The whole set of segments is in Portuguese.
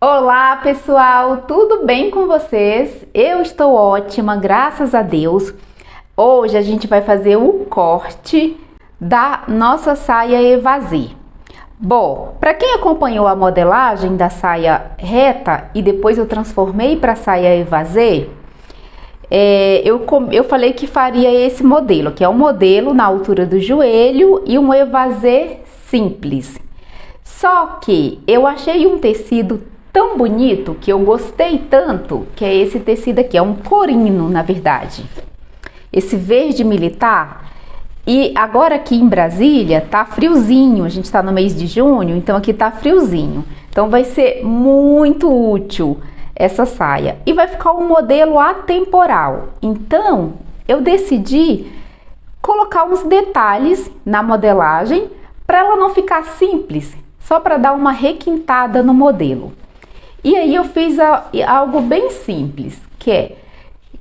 Olá, pessoal, tudo bem com vocês? Eu estou ótima, graças a Deus. Hoje a gente vai fazer o corte da nossa saia evasê. Bom, para quem acompanhou a modelagem da saia reta e depois eu transformei para saia evasê, eu falei que faria esse modelo, que é um modelo na altura do joelho e um evasê simples. Só que eu achei um tecido tão bonito que eu gostei tanto, que é esse tecido aqui, é um corino, na verdade. Esse verde militar. E agora aqui em Brasília tá friozinho, a gente tá no mês de junho, então aqui tá friozinho. Então vai ser muito útil essa saia. E vai ficar um modelo atemporal. Então eu decidi colocar uns detalhes na modelagem para ela não ficar simples, só para dar uma requintada no modelo. E aí eu fiz algo bem simples, que é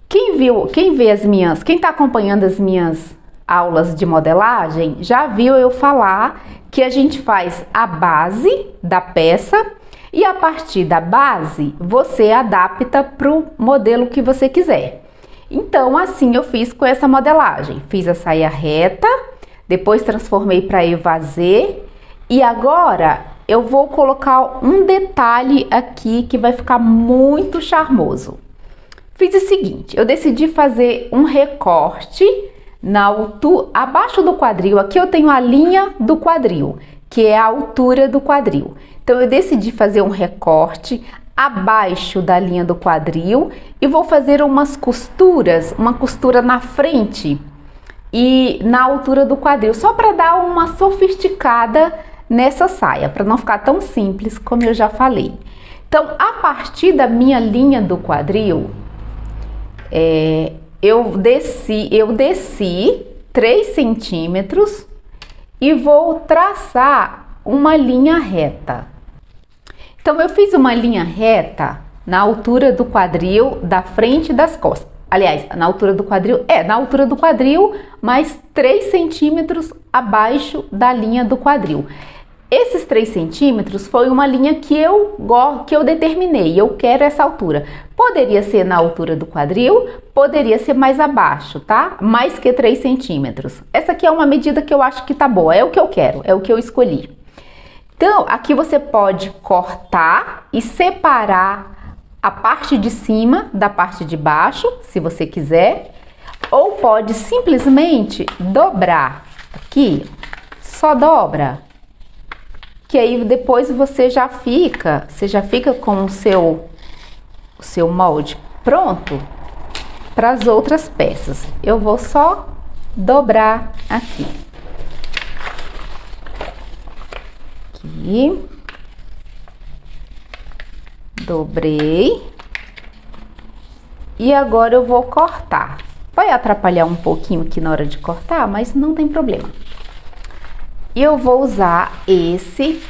quem tá acompanhando as minhas aulas de modelagem já viu eu falar que a gente faz a base da peça e a partir da base você adapta para o modelo que você quiser. Então assim eu fiz com essa modelagem, fiz a saia reta, depois transformei para evasê e agora eu vou colocar um detalhe aqui que vai ficar muito charmoso. Fiz o seguinte, eu decidi fazer um recorte na altura, abaixo do quadril. Aqui eu tenho a linha do quadril, que é a altura do quadril. Então eu decidi fazer um recorte abaixo da linha do quadril e vou fazer umas costuras, uma costura na frente e na altura do quadril, só para dar uma sofisticada nessa saia, para não ficar tão simples como eu já falei. Então, a partir da minha linha do quadril, eu desci 3 centímetros e vou traçar uma linha reta. Então, eu fiz uma linha reta na altura do quadril, da frente e das costas. Aliás, na altura do quadril, mais 3 centímetros abaixo da linha do quadril. Esses 3 centímetros foi uma linha que eu determinei, eu quero essa altura. Poderia ser na altura do quadril, poderia ser mais abaixo, tá? Mais que 3 centímetros. Essa aqui é uma medida que eu acho que tá boa, é o que eu quero, é o que eu escolhi. Então, aqui você pode cortar e separar a parte de cima da parte de baixo, se você quiser, ou pode simplesmente dobrar aqui, só dobra, que aí depois você já fica com o seu molde pronto para as outras peças. Eu vou só dobrar aqui. Aqui. Dobrei. E agora eu vou cortar. Vai atrapalhar um pouquinho aqui na hora de cortar, mas não tem problema. E eu vou usar esse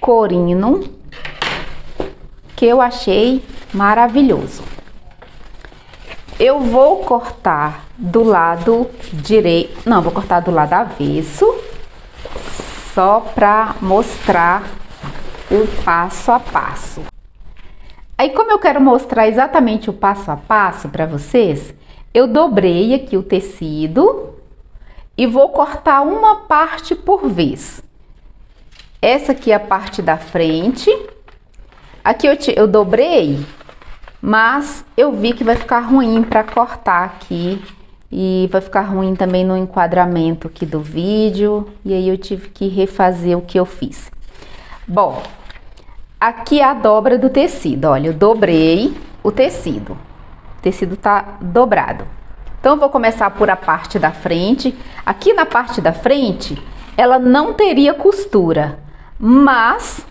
corino que eu achei maravilhoso. Eu vou cortar do lado direito, não, vou cortar do lado avesso, só para mostrar o passo a passo. Aí, como eu quero mostrar exatamente o passo a passo para vocês, eu dobrei aqui o tecido e vou cortar uma parte por vez. Essa aqui é a parte da frente. Aqui eu dobrei, mas eu vi que vai ficar ruim para cortar aqui. E vai ficar ruim também no enquadramento aqui do vídeo. E aí eu tive que refazer o que eu fiz. Bom, aqui é a dobra do tecido. Olha, eu dobrei o tecido. O tecido tá dobrado. Então, eu vou começar por a parte da frente. Aqui na parte da frente, ela não teria costura, mas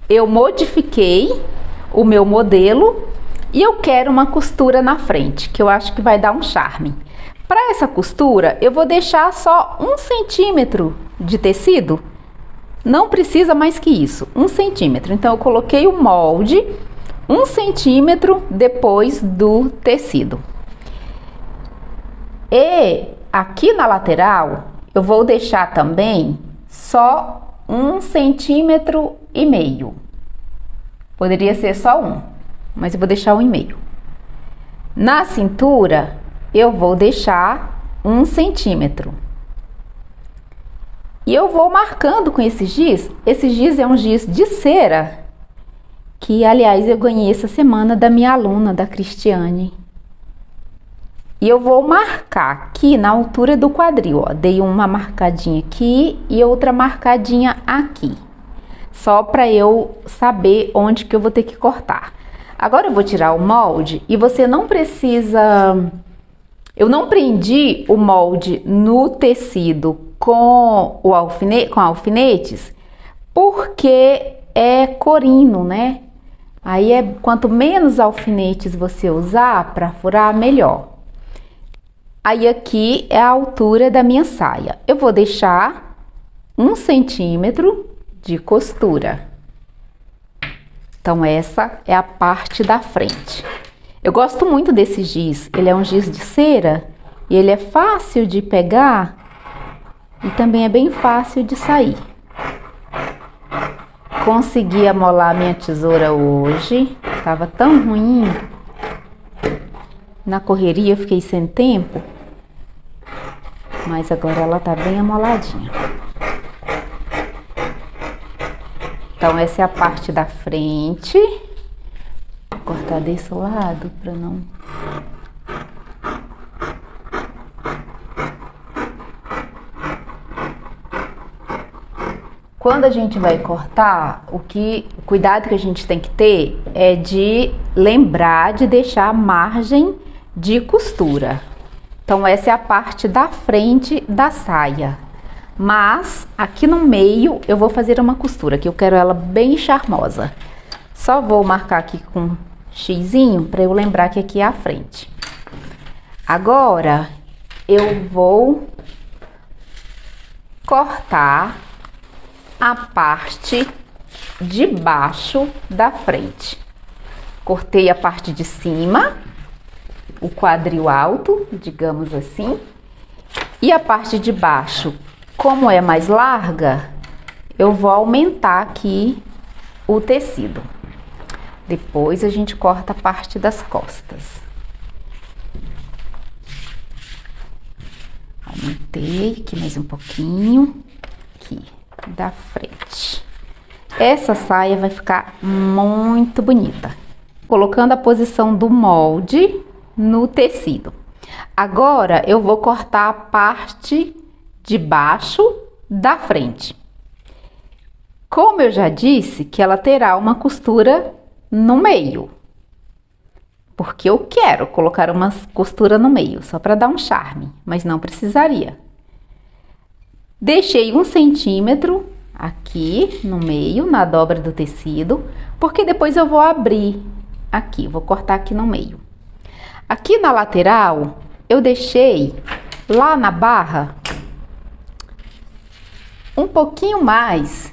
eu modifiquei o meu modelo e eu quero uma costura na frente, que eu acho que vai dar um charme. Para essa costura, eu vou deixar só 1 centímetro de tecido. Não precisa mais que isso, 1 centímetro. Então, eu coloquei o molde 1 centímetro depois do tecido. E aqui na lateral, eu vou deixar também só 1,5 centímetros. Poderia ser só um, mas eu vou deixar 1,5. Na cintura, eu vou deixar 1 centímetro. E eu vou marcando com esse giz. Esse giz é um giz de cera, que aliás eu ganhei essa semana da minha aluna, da Cristiane. E eu vou marcar aqui na altura do quadril, ó. Dei uma marcadinha aqui e outra marcadinha aqui. Só para eu saber onde que eu vou ter que cortar. Agora eu vou tirar o molde e você não precisa... Eu não prendi o molde no tecido com alfinetes, porque é corino, né? Aí quanto menos alfinetes você usar para furar, melhor. Aí aqui é a altura da minha saia. Eu vou deixar 1 centímetro de costura. Então essa é a parte da frente. Eu gosto muito desse giz. Ele é um giz de cera e ele é fácil de pegar e também é bem fácil de sair. Consegui amolar minha tesoura hoje. Tava tão ruim. Na correria eu fiquei sem tempo. Mas agora ela tá bem amoladinha. Então essa é a parte da frente. Vou cortar desse lado para não... Quando a gente vai cortar, o cuidado que a gente tem que ter é de lembrar de deixar a margem de costura. Então essa é a parte da frente da saia. Mas aqui no meio eu vou fazer uma costura, que eu quero ela bem charmosa. Só vou marcar aqui com xizinho para eu lembrar que aqui é a frente. Agora eu vou cortar a parte de baixo da frente. Cortei a parte de cima, o quadril alto, digamos assim, e a parte de baixo, como é mais larga, eu vou aumentar aqui o tecido. Depois a gente corta a parte das costas. Aumentei aqui mais um pouquinho, aqui da frente. Essa saia vai ficar muito bonita. Colocando a posição do molde no tecido. Agora eu vou cortar a parte de baixo da frente. Como eu já disse que ela terá uma costura no meio. Porque eu quero colocar uma costura no meio, só para dar um charme, mas não precisaria. Deixei 1 centímetro aqui no meio, na dobra do tecido, porque depois eu vou abrir aqui, vou cortar aqui no meio. Aqui na lateral, eu deixei lá na barra um pouquinho mais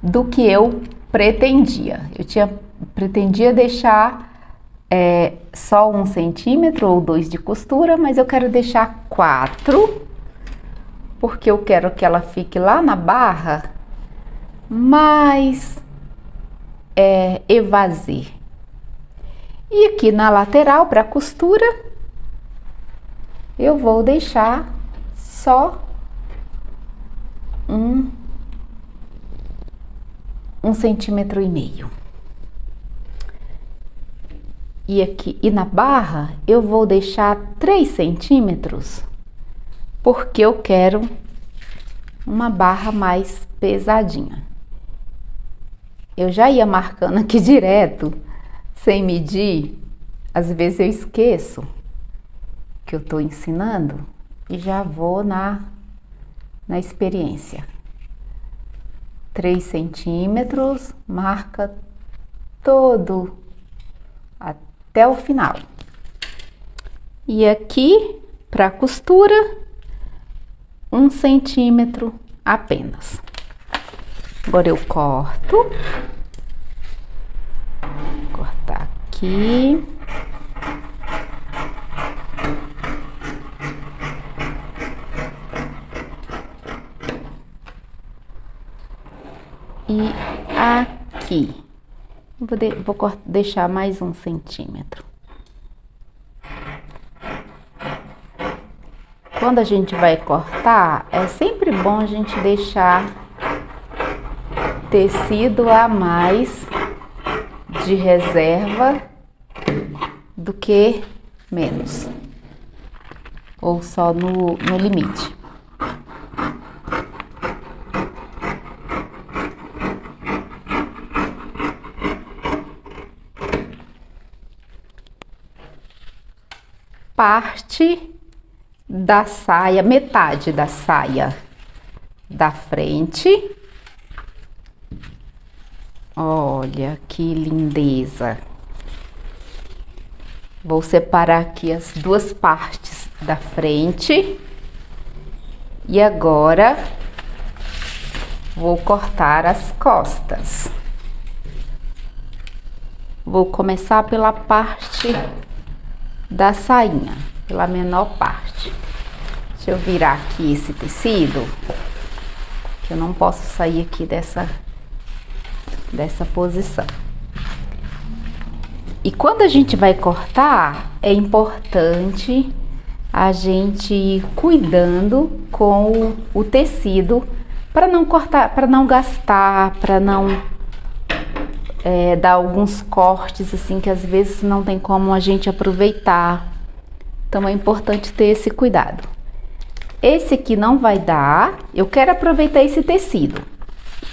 do que eu pretendia. Pretendia deixar só 1 centímetro ou 2 de costura, mas eu quero deixar 4, porque eu quero que ela fique lá na barra mais evasê. E aqui na lateral, para costura, eu vou deixar só 1,5 centímetro. E aqui na barra eu vou deixar 3 centímetros, porque eu quero uma barra mais pesadinha. Eu já ia marcando aqui direto, sem medir. Às vezes eu esqueço que eu tô ensinando e já vou na experiência. 3 centímetros, marca todo até o final. E aqui, para costura, 1 centímetro apenas. Agora eu corto. Vou cortar aqui. E aqui. Vou deixar mais 1 centímetro. Quando a gente vai cortar, é sempre bom a gente deixar tecido a mais de reserva do que menos, ou só no limite. Parte da saia, metade da saia da frente. Olha que lindeza! Vou separar aqui as 2 partes da frente. E agora vou cortar as costas. Vou começar pela parte da sainha, pela menor parte. Deixa eu virar aqui esse tecido, que eu não posso sair aqui dessa posição. E quando a gente vai cortar, é importante a gente ir cuidando com o tecido para não cortar, para não gastar, para não dar alguns cortes assim que às vezes não tem como a gente aproveitar. Então é importante ter esse cuidado. Esse aqui não vai dar, eu quero aproveitar esse tecido.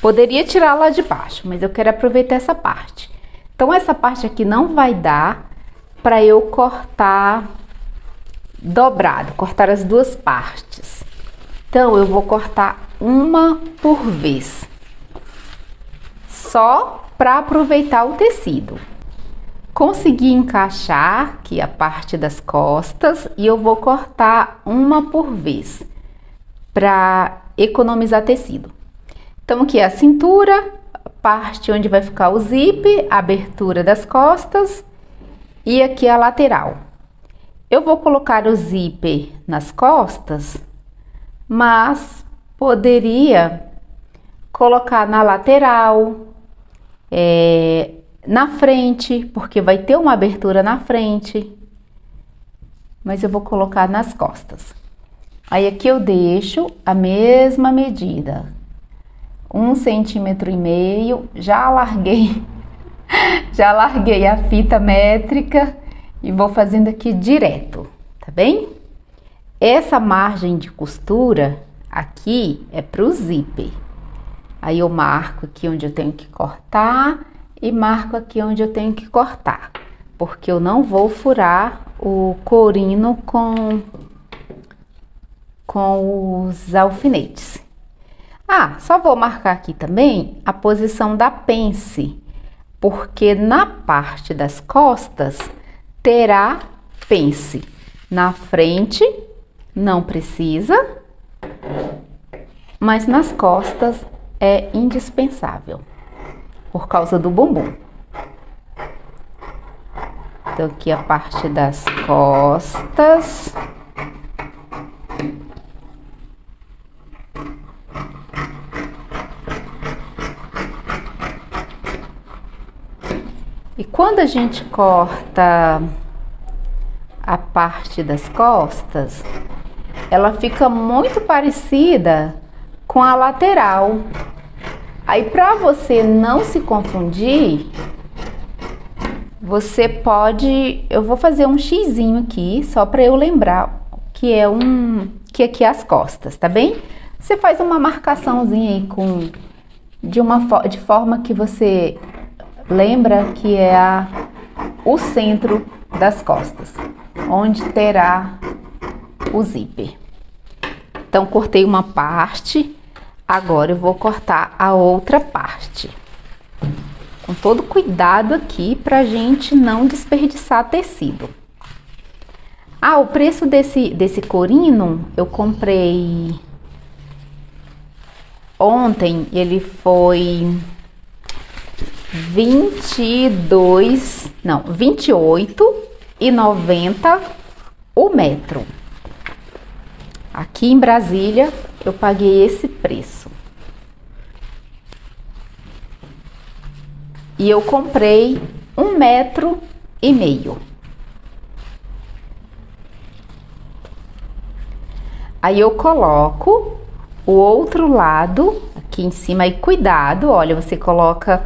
Poderia tirar lá de baixo, mas eu quero aproveitar essa parte. Então essa parte aqui não vai dar para eu cortar dobrado, cortar as 2 partes. Então eu vou cortar uma por vez, só para aproveitar o tecido. Consegui encaixar aqui a parte das costas e eu vou cortar uma por vez para economizar tecido. Então aqui é a cintura, a parte onde vai ficar o zíper, a abertura das costas e aqui a lateral. Eu vou colocar o zíper nas costas, mas poderia colocar na lateral, na frente, porque vai ter uma abertura na frente, mas eu vou colocar nas costas. Aí aqui eu deixo a mesma medida, 1,5 centímetro, já larguei a fita métrica e vou fazendo aqui direto, tá bem? Essa margem de costura aqui é pro zíper. Aí eu marco aqui onde eu tenho que cortar e marco aqui onde eu tenho que cortar, porque eu não vou furar o corino com os alfinetes. Só vou marcar aqui também a posição da pence, porque na parte das costas terá pence. Na frente não precisa, mas nas costas é indispensável, por causa do bumbum. Então aqui a parte das costas. E quando a gente corta a parte das costas, ela fica muito parecida com a lateral. Aí, para você não se confundir, você pode... Eu vou fazer um xizinho aqui, só para eu lembrar que que aqui é as costas, tá bem? Você faz uma marcaçãozinha aí de forma que você lembra que é o centro das costas, onde terá o zíper. Então, cortei uma parte, agora eu vou cortar a outra parte. Com todo cuidado aqui pra gente não desperdiçar tecido. O preço desse corino eu comprei ontem, ele foi R$28,90 o metro. Aqui em Brasília eu paguei esse preço. E eu comprei 1,5 m. Aí eu coloco o outro lado aqui em cima e cuidado, olha, você coloca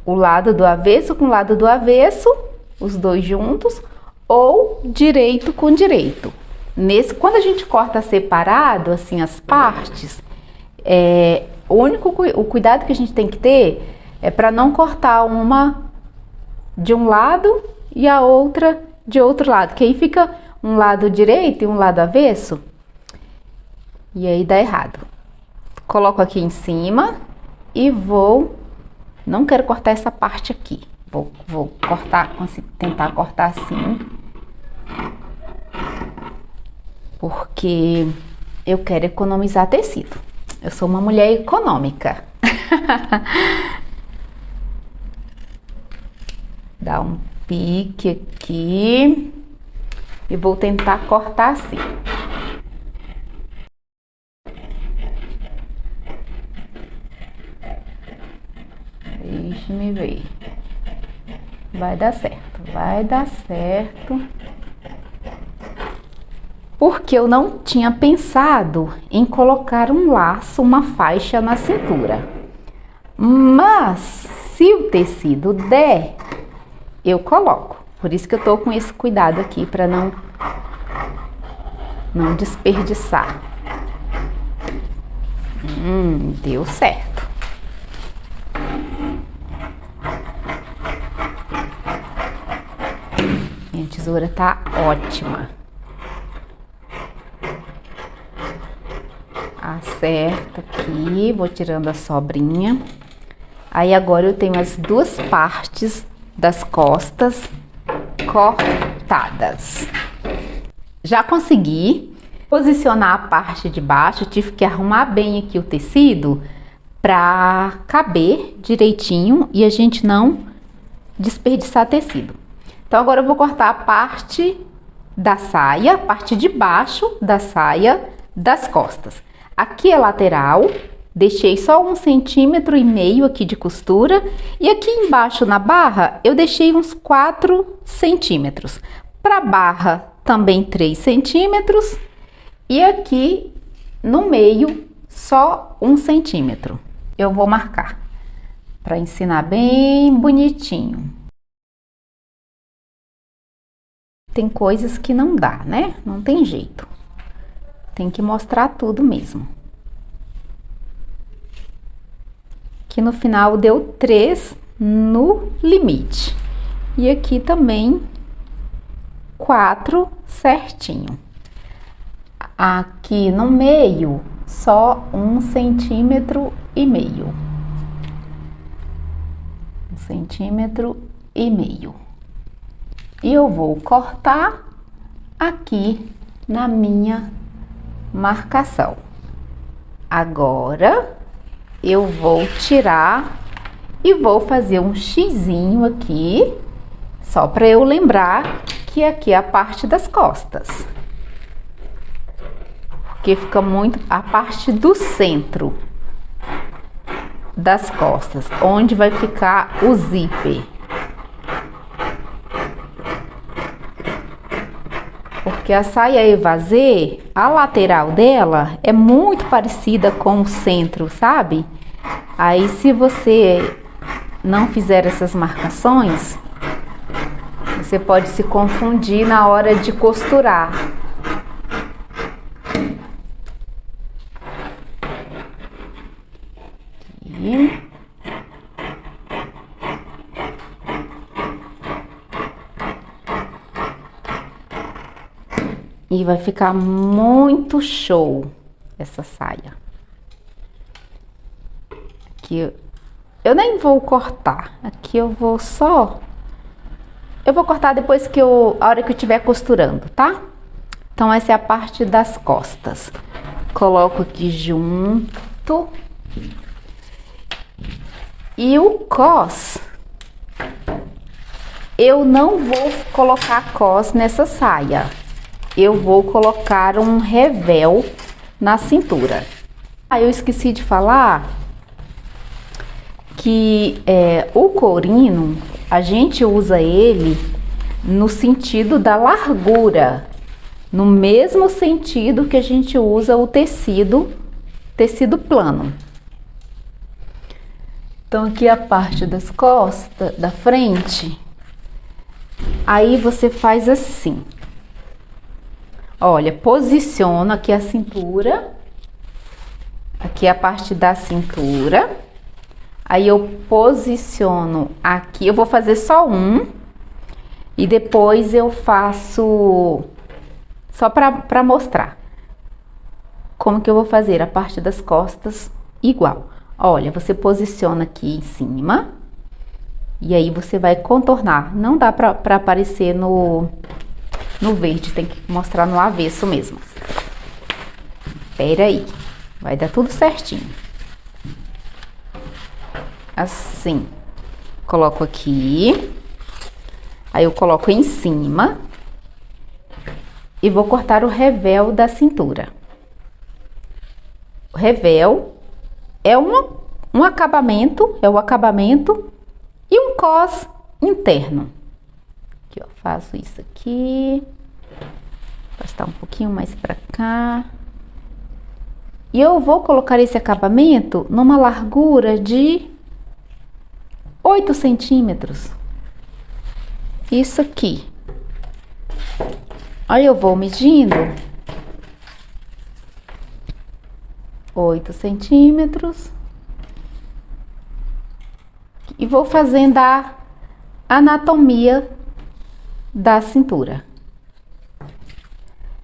o lado do avesso com o lado do avesso, os dois juntos, ou direito com direito. Quando a gente corta separado, assim, as partes, o cuidado que a gente tem que ter é para não cortar uma de um lado e a outra de outro lado, que aí fica um lado direito e um lado avesso, e aí dá errado. Coloco aqui em cima e não quero cortar essa parte aqui, vou cortar, tentar cortar assim, porque eu quero economizar tecido. Eu sou uma mulher econômica. Dá um pique aqui e vou tentar cortar assim. Deixa-me ver. Vai dar certo, vai dar certo. Porque eu não tinha pensado em colocar um laço, uma faixa na cintura. Mas se o tecido der, eu coloco. Por isso que eu tô com esse cuidado aqui para não desperdiçar. Deu certo. Minha tesoura tá ótima. Acerto aqui, vou tirando a sobrinha. Aí agora eu tenho as duas partes das costas cortadas. Já consegui posicionar a parte de baixo, tive que arrumar bem aqui o tecido para caber direitinho e a gente não desperdiçar tecido. Então agora eu vou cortar a parte da saia, a parte de baixo da saia das costas. Aqui é lateral, deixei só 1,5 cm aqui de costura e aqui embaixo na barra eu deixei uns 4 centímetros. Para barra também 3 centímetros e aqui no meio só 1 centímetro. Eu vou marcar para ensinar bem bonitinho. Tem coisas que não dá, né? Não tem jeito. Tem que mostrar tudo mesmo. Aqui no final deu 3 no limite. E aqui também 4 certinho. Aqui no meio só 1,5 centímetro. 1,5 centímetro. E eu vou cortar aqui na minha marcação. Agora eu vou tirar e vou fazer um xizinho aqui, só para eu lembrar que aqui é a parte das costas. Porque fica muito a parte do centro das costas, onde vai ficar o zíper. Porque a saia evasê, a lateral dela é muito parecida com o centro, sabe? Aí se você não fizer essas marcações, você pode se confundir na hora de costurar. E vai ficar muito show essa saia. Aqui eu nem vou cortar. Aqui eu vou cortar depois a hora que eu estiver costurando, tá? Então essa é a parte das costas. Coloco aqui junto. E o cos, eu não vou colocar cos nessa saia. Eu vou colocar um revel na cintura. Aí eu esqueci de falar que o corino, a gente usa ele no sentido da largura, no mesmo sentido que a gente usa o tecido plano. Então aqui a parte das costas, da frente, aí você faz assim. Olha, posiciona aqui a cintura, aqui a parte da cintura. Aí eu posiciono aqui, eu vou fazer só um e depois eu faço só para mostrar como que eu vou fazer a parte das costas igual. Olha, você posiciona aqui em cima e aí você vai contornar. Não dá para aparecer no verde, tem que mostrar no avesso mesmo. Pera aí, vai dar tudo certinho. Assim, coloco aqui, aí eu coloco em cima e vou cortar o revel da cintura. O revel é um acabamento, o acabamento e um cos interno. Aqui, ó, faço isso aqui, passar um pouquinho mais pra cá. E eu vou colocar esse acabamento numa largura de 8 centímetros. Isso aqui. Aí eu vou medindo 8 centímetros e vou fazendo a anatomia da cintura.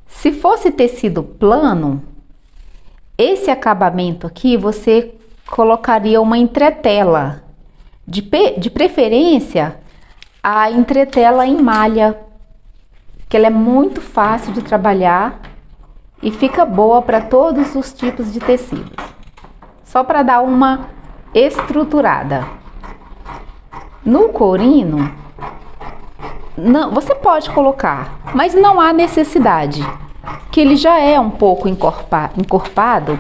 Se fosse tecido plano, esse acabamento aqui você colocaria uma entretela, de preferência a entretela em malha, que ela é muito fácil de trabalhar e fica boa para todos os tipos de tecidos. Só para dar uma estruturada. No corino, não, você pode colocar, mas não há necessidade, que ele já é um pouco encorpado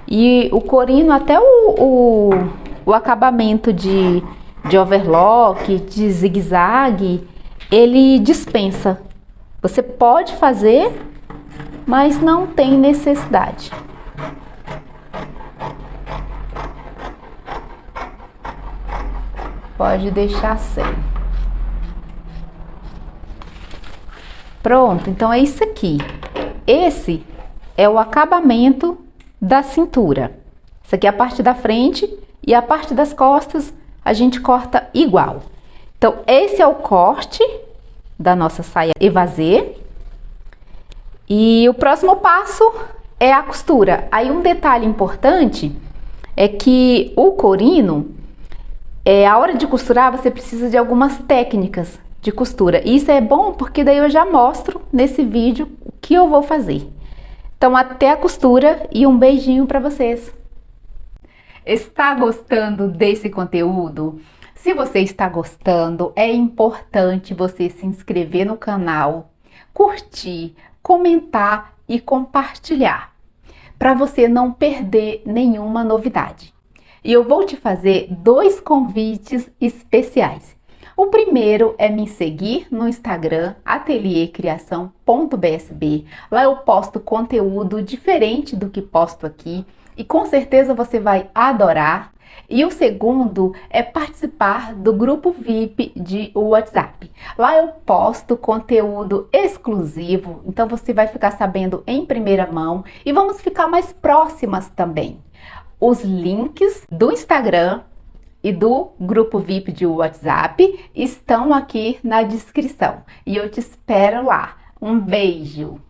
e o corino, até o acabamento de overlock, de zigue-zague, ele dispensa. Você pode fazer, mas não tem necessidade. Pode deixar sem. Pronto, então é isso aqui. Esse é o acabamento da cintura. Isso aqui é a parte da frente e a parte das costas a gente corta igual. Então, esse é o corte da nossa saia evasê. E o próximo passo é a costura. Aí um detalhe importante é que o corino, a hora de costurar, você precisa de algumas técnicas de costura. E isso é bom porque daí eu já mostro nesse vídeo o que eu vou fazer. Então, até a costura e um beijinho para vocês. Está gostando desse conteúdo? Se você está gostando, é importante você se inscrever no canal, curtir, comentar e compartilhar, para você não perder nenhuma novidade. E eu vou te fazer 2 convites especiais. O primeiro é me seguir no Instagram, ateliercriação.bsb. Lá eu posto conteúdo diferente do que posto aqui e com certeza você vai adorar. E o segundo é participar do grupo VIP de WhatsApp. Lá eu posto conteúdo exclusivo, então você vai ficar sabendo em primeira mão e vamos ficar mais próximas também. Os links do Instagram e do grupo VIP de WhatsApp estão aqui na descrição e eu te espero lá. Um beijo!